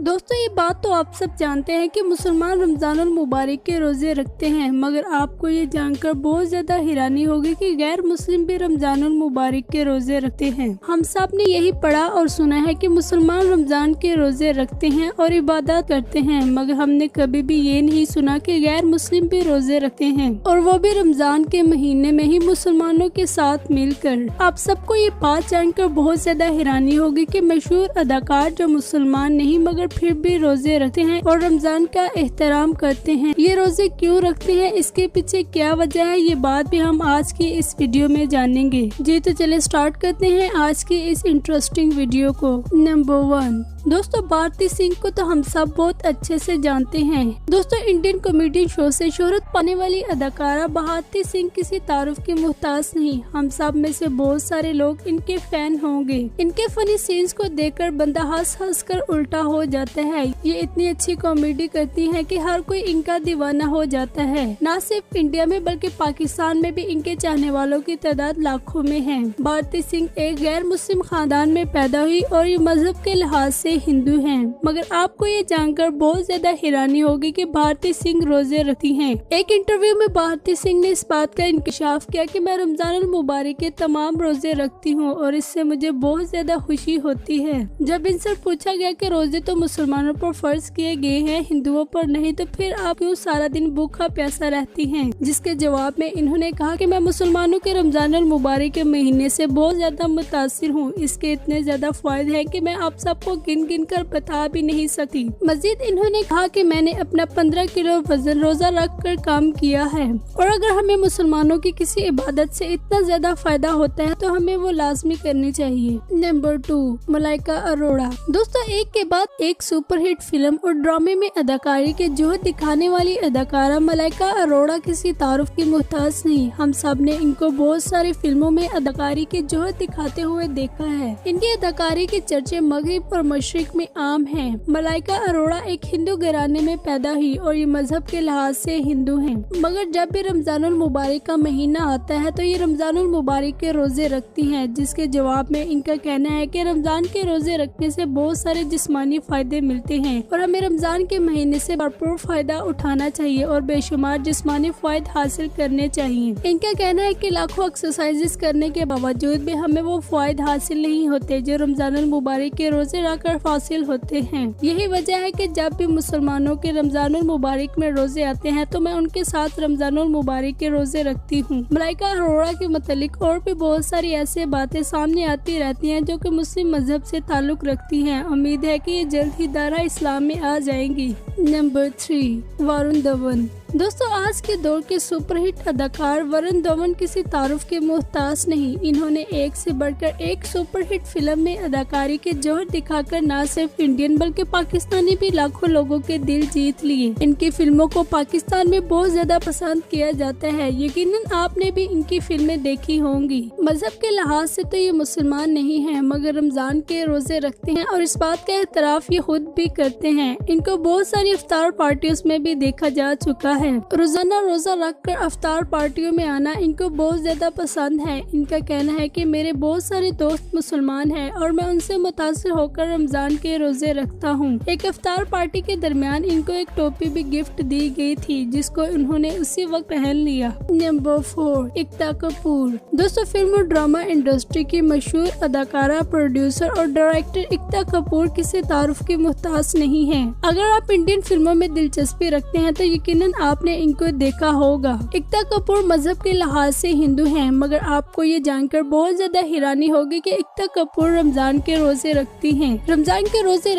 दोस्तों ये बात तो आप सब जानते हैं कि मुसलमान रमजानुल मुबारक के रोजे रखते हैं, मगर आपको ये जानकर बहुत ज्यादा हैरानी होगी कि गैर मुस्लिम भी रमजानुल मुबारक के रोजे रखते हैं। हम सब ने यही पढ़ा और सुना है कि मुसलमान रमजान के रोजे रखते हैं और इबादत करते हैं, मगर हमने कभी भी ये नहीं सुना कि गैर मुस्लिम भी रोजे रखते हैं, और वो भी रमजान के महीने में ही मुसलमानों के साथ मिलकर। आप सबको ये बात जानकर बहुत ज्यादा हैरानी होगी कि मशहूर अदाकार जो मुसलमान नहीं मगर फिर भी रोजे रखते हैं और रमजान का एहतराम करते हैं। ये रोजे क्यों रखते हैं, इसके पीछे क्या वजह है, ये बात भी हम आज की इस वीडियो में जानेंगे। जी तो चले स्टार्ट करते हैं आज की इस इंटरेस्टिंग वीडियो को। नंबर 1, दोस्तों भारती सिंह को तो हम सब बहुत अच्छे से जानते हैं। दोस्तों इंडियन कॉमेडी शो से शोहरत पाने वाली अदाकारा भारती सिंह किसी तारुफ की मुहताज नहीं। हम सब में से बहुत सारे लोग इनके फैन होंगे। इनके फनी सीन्स को देखकर बंदा हंस हंस कर उल्टा हो जाता है। ये इतनी अच्छी कॉमेडी करती हैं कि हर कोई इनका दीवाना हो जाता है। न सिर्फ इंडिया में बल्कि पाकिस्तान में भी इनके चाहने वालों की तादाद लाखों में है। भारती सिंह एक गैर मुस्लिम खानदान में पैदा हुई और ये मजहब के लिहाज से हिंदू हैं, मगर आपको ये जानकर बहुत ज्यादा हैरानी होगी कि भारती सिंह रोजे रखती हैं। एक इंटरव्यू में भारती सिंह ने इस बात का इंकशाफ किया कि मैं रमजानुल मुबारक के तमाम रोजे रखती हूँ और इससे मुझे बहुत ज्यादा खुशी होती है। जब इनसे पूछा गया कि रोजे तो मुसलमानों पर फर्ज किए गए हैं, हिंदुओं पर नहीं, तो फिर आप क्यों सारा दिन भूखा प्यासा रहती हैं? जिसके जवाब में इन्होंने कहा कि मैं मुसलमानों के रमजानुल मुबारक के महीने से बहुत ज्यादा मुतासिर हूँ। इसके इतने ज्यादा फायदे हैं कि मैं आप सबको गिन कर बता भी नहीं सकती। मजीद इन्होंने कहा कि मैंने अपना 15 किलो वजन रोजा रख कर काम किया है, और अगर हमें मुसलमानों की किसी इबादत से इतना ज्यादा फायदा होता है तो हमें वो लाजमी करनी चाहिए। नंबर 2, मलाइका अरोड़ा। दोस्तों एक के बाद एक सुपरहिट फिल्म और ड्रामे में अदाकारी के जोहर दिखाने वाली अदाकारा मलाइका अरोड़ा किसी तारुफ की मुहताज नहीं। हम सब ने इनको बहुत सारी फिल्मों में अदाकारी के जोहर दिखाते हुए देखा है। इनकी अदाकारी के चर्चे मगरिब और मशरिक में आम है। मलाइका अरोड़ा एक हिंदू घराने में पैदा हुई और ये मजहब के लिहाज से हिंदू हैं, मगर जब भी रमजानुल मुबारक का महीना आता है तो ये रमजानुल मुबारक के रोजे रखती हैं। जिसके जवाब में इनका कहना है कि रमजान के रोजे रखने से बहुत सारे जिस्मानी फायदे मिलते हैं और हमें रमजान के महीने से भरपूर फायदा उठाना चाहिए और बेशुमार जिस्मानी फायदे हासिल करने चाहिए। इनका कहना है कि लाखों एक्सरसाइजेस करने के बावजूद भी हमें वो फायदे हासिल नहीं होते जो रमजानुल मुबारक के रोजे रखकर हासिल होते हैं। यही वजह है कि जब भी मुसलमानों के रमजानुल मुबारक में रोजे आते हैं तो मैं उनके साथ रमजानुल मुबारक के रोजे रखती हूँ। मलाइका अरोड़ा के मुतालिक और भी बहुत सारी ऐसी बातें सामने आती रहती हैं जो कि मुस्लिम मजहब से ताल्लुक रखती हैं। उम्मीद है कि ये जल्द ही दायरा इस्लाम में आ जाएंगी। नंबर 3, वरुण धवन। दोस्तों आज के दौर के सुपरहिट अदाकार वरुण धवन किसी तारुफ के मुहताज नहीं। इन्होंने एक से बढ़कर एक सुपरहिट फिल्म में अदाकारी के जोहर दिखाकर न सिर्फ इंडियन बल्कि पाकिस्तानी भी लाखों लोगों के दिल जीत लिए। इनकी फिल्मों को पाकिस्तान में बहुत ज्यादा पसंद किया जाता है। यकीनन आपने भी इनकी फिल्में देखी होंगी। मजहब के लिहाज से तो ये मुसलमान नहीं है, मगर रमजान के रोजे रखते हैं और इस बात का एतराफ ये खुद भी करते हैं। इनको बहुत सारी इफ्तार पार्टियों में भी देखा जा चुका है। रोजाना रोजा रखकर अफ्तार पार्टियों में आना इनको बहुत ज्यादा पसंद है। इनका कहना है कि मेरे बहुत सारे दोस्त मुसलमान हैं और मैं उनसे मुतासिर होकर रमजान के रोजे रखता हूँ। एक अफ्तार पार्टी के दरमियान इनको एक टोपी भी गिफ्ट दी गई थी जिसको उन्होंने उसी वक्त पहन लिया। नंबर 4, एकता कपूर। दोस्तों फिल्म और ड्रामा इंडस्ट्री की मशहूर अदाकारा, प्रोड्यूसर और डायरेक्टर एकता कपूर किसी तारुफ की मुहताज नहीं है। अगर आप इंडियन फिल्मों में दिलचस्पी रखते हैं तो यकीनन आपने इनको देखा होगा। एकता कपूर मजहब के लिहाज से हिंदू हैं, मगर आपको ये जानकर बहुत ज्यादा हैरानी होगी कि एकता कपूर रमजान के रोजे रखती हैं। रमजान के रोजे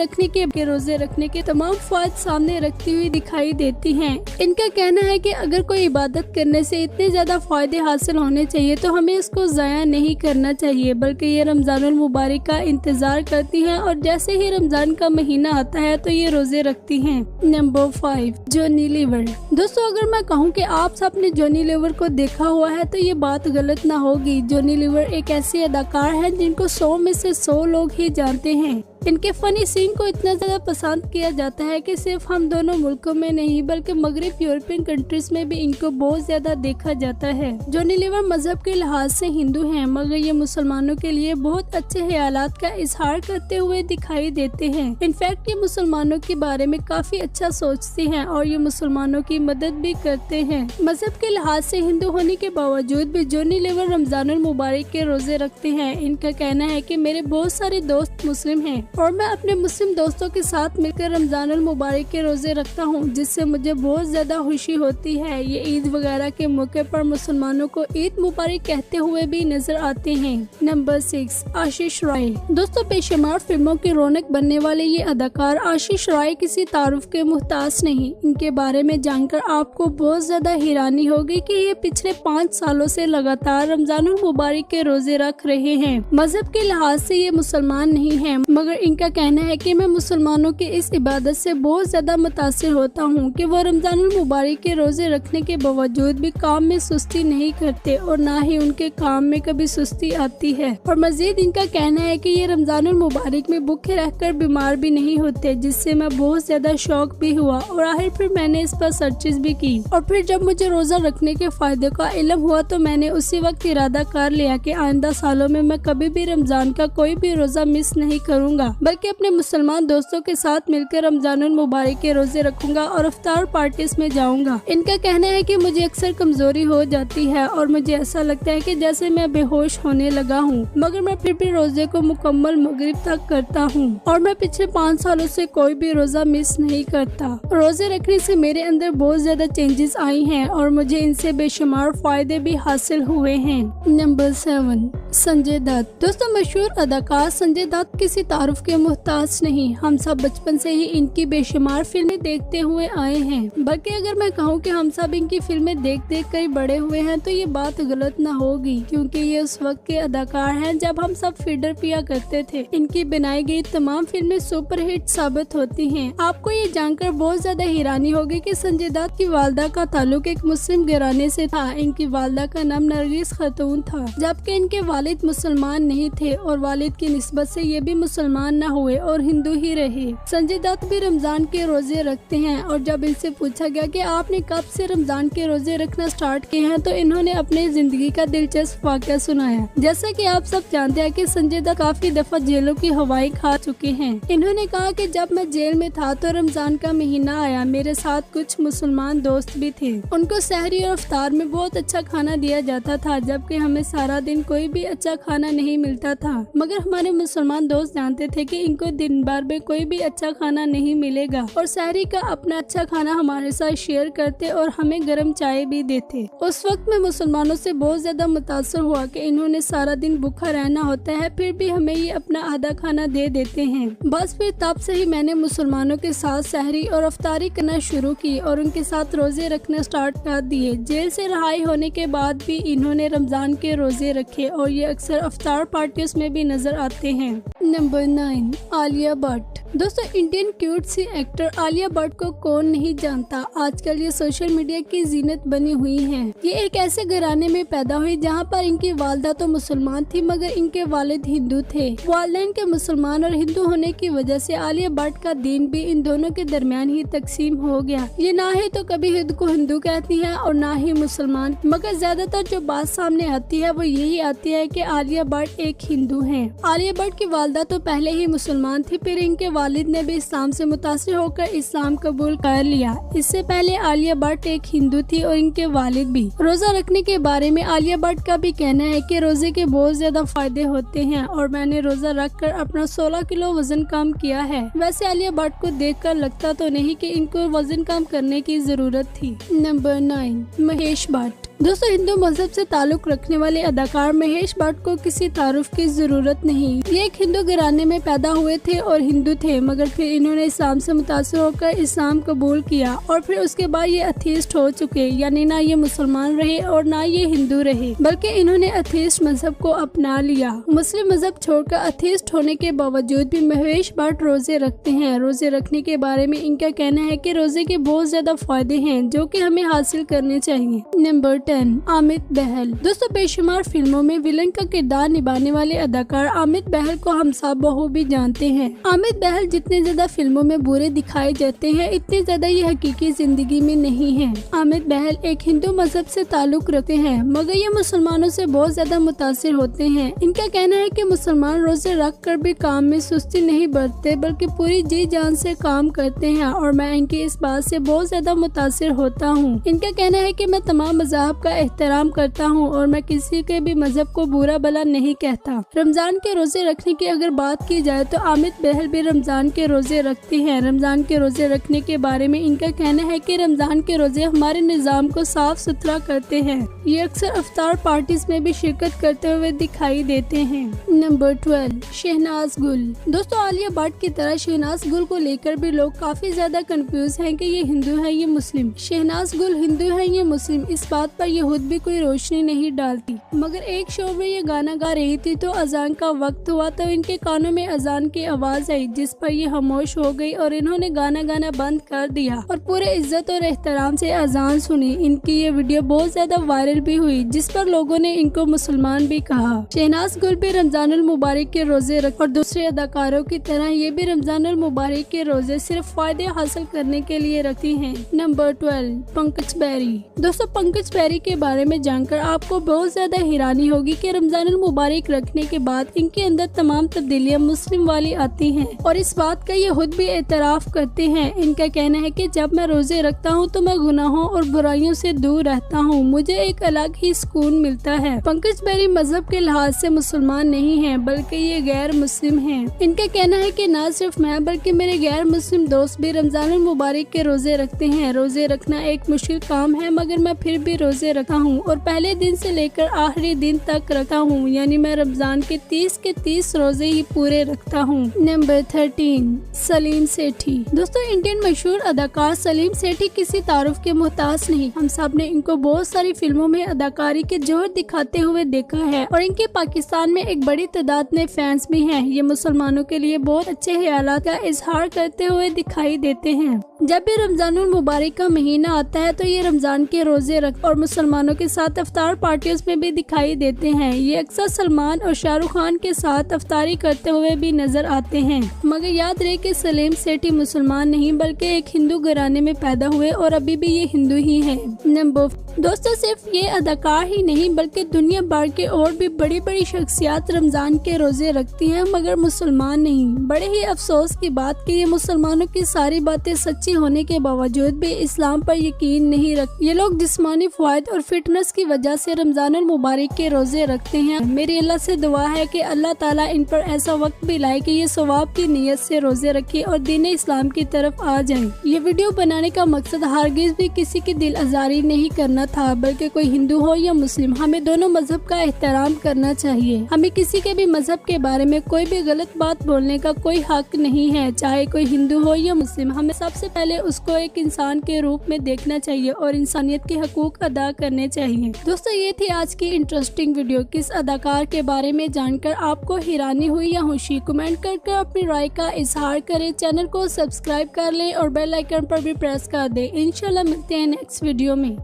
रखने के तमाम फायदे सामने रखती हुई दिखाई देती हैं। इनका कहना है कि अगर कोई इबादत करने से इतने ज्यादा फायदे हासिल होने चाहिए तो हमें इसको जाया नहीं करना चाहिए, बल्कि ये रमजानुल मुबारक का इंतजार करती हैं और जैसे ही रमजान का महीना आता है तो ये रोजे रखती हैं। Number 5, Johnny Lever. दोस्तों अगर मैं कहूँ कि आप सबने जॉनी लीवर को देखा हुआ है तो ये बात गलत ना होगी। जॉनी लीवर एक ऐसे अदाकार हैं जिनको 100 में से 100 लोग ही जानते हैं। इनके फनी सीन को इतना ज्यादा पसंद किया जाता है कि सिर्फ हम दोनों मुल्कों में नहीं बल्कि मगरब यूरोपियन कंट्रीज में भी इनको बहुत ज्यादा देखा जाता है। जॉनी लीवर मजहब के लिहाज से हिंदू हैं, मगर ये मुसलमानों के लिए बहुत अच्छे ख्यालात का इजहार करते हुए दिखाई देते हैं। इनफैक्ट ये मुसलमानों के बारे में काफी अच्छा सोचते हैं और ये मुसलमानों की मदद भी करते हैं। मजहब के लिहाज से हिंदू होने के बावजूद भी जॉनी लीवर रमजानुल मुबारक के रोजे रखते हैं। इनका कहना है कि मेरे बहुत सारे दोस्त मुस्लिम हैं और मैं अपने मुस्लिम दोस्तों के साथ मिलकर रमजानुल मुबारक के रोजे रखता हूँ, जिससे मुझे बहुत ज्यादा खुशी होती है। ये ईद वगैरह के मौके पर मुसलमानों को ईद मुबारक कहते हुए भी नजर आते हैं। नंबर 6, आशीष राय। दोस्तों, बेशुमार फिल्मों की रौनक बनने वाले ये अदाकार आशीष राय किसी तारुफ के मुहताज नहीं। इनके बारे में जानकर आपको बहुत ज्यादा हैरानी होगी कि ये पिछले 5 सालों से लगातार रमजानुल मुबारक के रोजे रख रहे हैं। मजहब के लिहाज से ये मुसलमान नहीं है, मगर इनका कहना है कि मैं मुसलमानों की इस इबादत से बहुत ज्यादा मुतासिर होता हूँ कि वो रमजानुल मुबारक के रोजे रखने के बावजूद भी काम में सुस्ती नहीं करते और ना ही उनके काम में कभी सुस्ती आती है। और मजीद इनका कहना है कि ये रमजानुल मुबारक में भूखे रहकर बीमार भी नहीं होते, जिससे मैं बहुत ज्यादा शौक भी हुआ और आखिर फिर मैंने इस पर सर्चेस भी की। और फिर जब मुझे रोजा रखने के फायदे का इल्म हुआ तो मैंने उसी वक्त इरादा कर लिया कि आइंदा सालों में मैं कभी भी रमजान का कोई भी रोजा मिस नहीं करूंगा, बल्कि अपने मुसलमान दोस्तों के साथ मिलकर रमजानुल मुबारक के रोजे रखूंगा और इफ्तार पार्टीज में जाऊंगा। इनका कहना है कि मुझे अक्सर कमजोरी हो जाती है और मुझे ऐसा लगता है कि जैसे मैं बेहोश होने लगा हूँ, मगर मैं फिर भी रोजे को मुकम्मल मगरिब तक करता हूँ और मैं पिछले 5 सालों से कोई भी रोजा मिस नहीं करता। रोजे रखने से मेरे अंदर बहुत ज्यादा चेंजेस आई हैं और मुझे इनसे बेशुमार फायदे भी हासिल हुए हैं। नंबर 7, संजय दत्त। दोस्तों, मशहूर अदाकार संजय दत्त किसी तारुफ के मुहताज नहीं। हम सब बचपन से ही इनकी बेशुमार फिल्में देखते हुए आए हैं, बल्कि अगर मैं कहूँ कि हम सब इनकी फिल्में देख देख कर बड़े हुए हैं तो ये बात गलत ना होगी, क्योंकि ये उस वक्त के अदाकार हैं जब हम सब फीडर पिया करते थे। इनकी बनाई गई तमाम फिल्में सुपरहिट साबित होती हैं। आपको ये जानकर बहुत ज्यादा हैरानी होगी कि संजय दत्त की वालदा का ताल्लुक एक मुस्लिम घराने से था। इनकी वालदा का नाम नरगिस खातून था, जबकि इनके वालिद मुसलमान नहीं थे और वालिद की निस्बत से ये भी मुसलमान न हुए और हिंदू ही रहे। संजय दत्त भी रमजान के रोजे रखते हैं और जब इनसे पूछा गया कि आपने कब से रमजान के रोजे रखना स्टार्ट किए हैं, तो इन्होंने अपने जिंदगी का दिलचस्प वाकया सुनाया। जैसा कि आप सब जानते हैं कि संजय दत्त काफी दफा जेलों की हवाएं खा चुके हैं। इन्होंने कहा कि जब मैं जेल में था तो रमजान का महीना आया, मेरे साथ कुछ मुसलमान दोस्त भी थे। उनको सहरी और इफ्तार में बहुत अच्छा खाना दिया जाता था, जबकि हमें सारा दिन कोई भी अच्छा खाना नहीं मिलता था। मगर हमारे मुसलमान दोस्त जानते थे कि इनको दिन भर में कोई भी अच्छा खाना नहीं मिलेगा और सहरी का अपना अच्छा खाना हमारे साथ शेयर करते और हमें गर्म चाय भी देते। उस वक्त मैं मुसलमानों से बहुत ज्यादा मुतासर हुआ कि इन्होंने सारा दिन भूखा रहना होता है, फिर भी हमें ये अपना आधा खाना दे देते हैं। बस फिर तब से ही मैंने मुसलमानों के साथ सहरी और अफ्तारी करना शुरू की और उनके साथ रोजे रखना स्टार्ट कर दिए। जेल से रिहाई होने के बाद भी इन्होंने रमजान के रोजे रखे और ये अक्सर अफ्तार पार्टीज में भी नजर आते हैं। नंबर 9, आलिया भट्ट। दोस्तों, इंडियन क्यूट सी एक्टर आलिया भट्ट को कौन नहीं जानता। आजकल ये सोशल मीडिया की जीनत बनी हुई है। ये एक ऐसे घराने में पैदा हुई जहाँ पर इनकी वालदा तो मुसलमान थी, मगर इनके वालिद हिंदू थे। वालिदैन के मुसलमान और हिंदू होने की वजह से आलिया भट्ट का दीन भी इन दोनों के दरमियान ही तकसीम हो गया। ये ना ही तो कभी हिंदू को हिंदू कहती है और ना ही मुसलमान, मगर ज्यादातर जो बात सामने आती है वो यही आती है कि आलिया भट्ट एक हिंदू है। आलिया भट्ट की वालदा तो पहले ही मुसलमान थी, फिर इनके वालिद ने भी इस्लाम से मुतासिर होकर इस्लाम कबूल कर लिया। इससे पहले आलिया भट्ट एक हिंदू थी और इनके वालिद भी। रोजा रखने के बारे में आलिया भट्ट का भी कहना है कि रोजे के बहुत ज्यादा फायदे होते हैं और मैंने रोजा रखकर अपना 16 किलो वजन कम किया है। वैसे आलिया भट्ट को देखकर लगता तो नहीं कि इनको वजन कम करने की जरूरत थी। नंबर 9, महेश भट्ट। दोस्तों, हिंदू मजहब से ताल्लुक रखने वाले अदाकार महेश भट्ट को किसी तारुफ की जरूरत नहीं। ये एक हिंदू घराने में पैदा हुए थे और हिंदू थे, मगर फिर इन्होंने इस्लाम से मुतासिर होकर इस्लाम कबूल किया और फिर उसके बाद ये अथीस्ट हो चुके, यानी ना ये मुसलमान रहे और ना ये हिंदू रहे, बल्कि इन्होंने अथीस्ट मजहब को अपना लिया। मुस्लिम मजहब छोड़कर अथीस्ट होने के बावजूद भी महेश भट्ट रोजे रखते हैं। रोजे रखने के बारे में इनका कहना है कि रोजे के बहुत ज्यादा फायदे हैं जो कि हमें हासिल करने चाहिए। नंबर 10, अमित बहल। दोस्तों, बेशुमार फिल्मों में विलन का किरदार निभाने वाले अदाकार अमित बहल बहल को हम सब बखूबी जानते हैं। आमिर बहल जितने ज्यादा फिल्मों में बुरे दिखाए जाते हैं, इतने ज्यादा ये हकीकी जिंदगी में नहीं है। आमिर बहल एक हिंदू मजहब से ताल्लुक रखते हैं, मगर ये मुसलमानों से बहुत ज्यादा मुतासिर होते हैं। इनका कहना है कि मुसलमान रोजे रख कर भी काम में सुस्ती नहीं बरतते, बल्कि पूरी जी जान से काम करते हैं, और मैं इनकी इस बात से बहुत ज्यादा मुतासिर होता हूँ। इनका कहना है कि मैं तमाम मज़हब का एहतराम करता हूँ और मैं किसी के भी मजहब को बुरा भला नहीं कहता। रमजान के रोजे रखने की अगर बात की जाए तो आमिर बहल भी रमजान के रोजे रखते हैं। रमजान के रोजे रखने के बारे में इनका कहना है कि रमजान के रोजे हमारे निज़ाम को साफ सुथरा करते हैं। ये अक्सर अफ्तार पार्टीज में भी शिरकत करते हुए दिखाई देते हैं। नंबर 12, शहनाज गुल। दोस्तों, आलिया भट्ट की तरह शहनाज गुल को लेकर भी लोग काफी ज्यादा कंफ्यूज हैं कि ये हिंदू है ये मुस्लिम। शहनाज गुल हिंदू है ये मुस्लिम, इस बात पर यहूद भी कोई रोशनी नहीं डालती। मगर एक शो में ये गाना गा रही थी तो अजान का वक्त हुआ तो इनके कानों में अजान की आवाज आई, जिस पर ये खामोश हो गई और इन्होंने गाना गाना बंद कर दिया और पूरे इज्जत और एहतराम से अजान सुनी। इनकी ये वीडियो बहुत ज्यादा वायरल भी हुई, जिस पर लोगों ने इनको मुसलमान भी कहा। शहनाज गुल भी रमजानुल मुबारक के रोजे रख और दूसरे अदाकारों की तरह ये भी रमजानुल मुबारक के रोजे सिर्फ फायदे हासिल करने के लिए रखती हैं। नंबर 12, पंकज बैरी। दोस्तों, पंकज बैरी के बारे में जानकर आपको बहुत ज्यादा हैरानी होगी कि रमजानुल मुबारक रखने के बाद इनके अंदर तमाम तब्दीलियां मुस्लिम वाली आती हैं और इस बात का ये खुद भी एतराफ करते हैं। इनका कहना है कि जब मैं रोजे रखता हूँ तो मैं गुनाहों और बुराइयों से दूर रहता हूँ, मुझे एक अलग ही सुकून मिलता है। पंकज बैरी मजहब के लिहाज से मुसलमान नहीं है, बल्कि ये गैर मुस्लिम हैं। इनका कहना है कि न सिर्फ मैं बल्कि मेरे गैर मुस्लिम दोस्त भी रमजानुल मुबारक के रोजे रखते हैं। रोजे रखना एक मुश्किल काम है, मगर मैं फिर भी रोजे रखा हूँ और पहले दिन से लेकर आखिरी दिन तक रखा हूँ, यानी मैं रमजान के 30 रोजे ही पूरे रखता हूँ। नंबर 13, सलीम सेठी। दोस्तों, इंडियन मशहूर अदाकार सलीम सेठी किसी तारुफ के मोहताज नहीं। हम सब ने इनको बहुत सारी फिल्मों में अदाकारी के जोहर दिखाते हुए देखा है और इनके पाकिस्तान में एक बड़ी तादाद में फैंस भी हैं। ये मुसलमानों के लिए बहुत अच्छे ख्यालात का इजहार करते हुए दिखाई देते हैं। जब भी रमजानुल मुबारक का महीना आता है तो ये रमजान के रोजे रख और मुसलमानों के साथ अफ्तार पार्टियों में भी दिखाई देते हैं। ये अक्सर सलमान और शाहरुख खान के साथ अफ्तारी करते हुए भी नजर आते हैं। मगर याद रहे कि सलीम सेठी मुसलमान नहीं बल्कि एक हिंदू घराने में पैदा हुए और अभी भी ये हिंदू ही है। नंबर दोस्तों, सिर्फ ये अदाकार ही नहीं बल्कि दुनिया भर के और भी बड़ी बड़ी शख्सियत रमजान के रोजे रखती हैं, मगर मुसलमान नहीं। बड़े ही अफसोस की बात कि ये मुसलमानों की सारी बातें सच्ची होने के बावजूद भी इस्लाम पर यकीन नहीं रखते। ये लोग जिस्मानी फ़वाइद और फिटनेस की वजह से रमजानुल मुबारक के रोजे रखते हैं। मेरी अल्लाह से दुआ है कि अल्लाह ताला इन पर ऐसा वक्त भी लाए कि ये सवाब की नीयत से रोजे रखे और दीन इस्लाम की तरफ आ जाए। ये वीडियो बनाने का मकसद हरगिज भी किसी की दिल आजारी नहीं करना था, बल्कि कोई हिंदू हो या मुस्लिम, हमें दोनों मजहब का एहतराम करना चाहिए। हमें किसी के भी मजहब के बारे में कोई भी गलत बात बोलने का कोई हक नहीं है, चाहे कोई हिंदू हो या मुस्लिम। हमें सबसे पहले उसको एक इंसान के रूप में देखना चाहिए और इंसानियत के हकूक अदा करने चाहिए। दोस्तों, ये थी आज की इंटरेस्टिंग वीडियो। किस अदाकार के बारे में जानकर आपको हैरानी हुई या खुशी, कमेंट कर अपनी राय का इजहार करें। चैनल को सब्सक्राइब कर लें और बेल आइकन पर भी प्रेस कर दें। इंशाल्लाह मिलते हैं नेक्स्ट वीडियो में।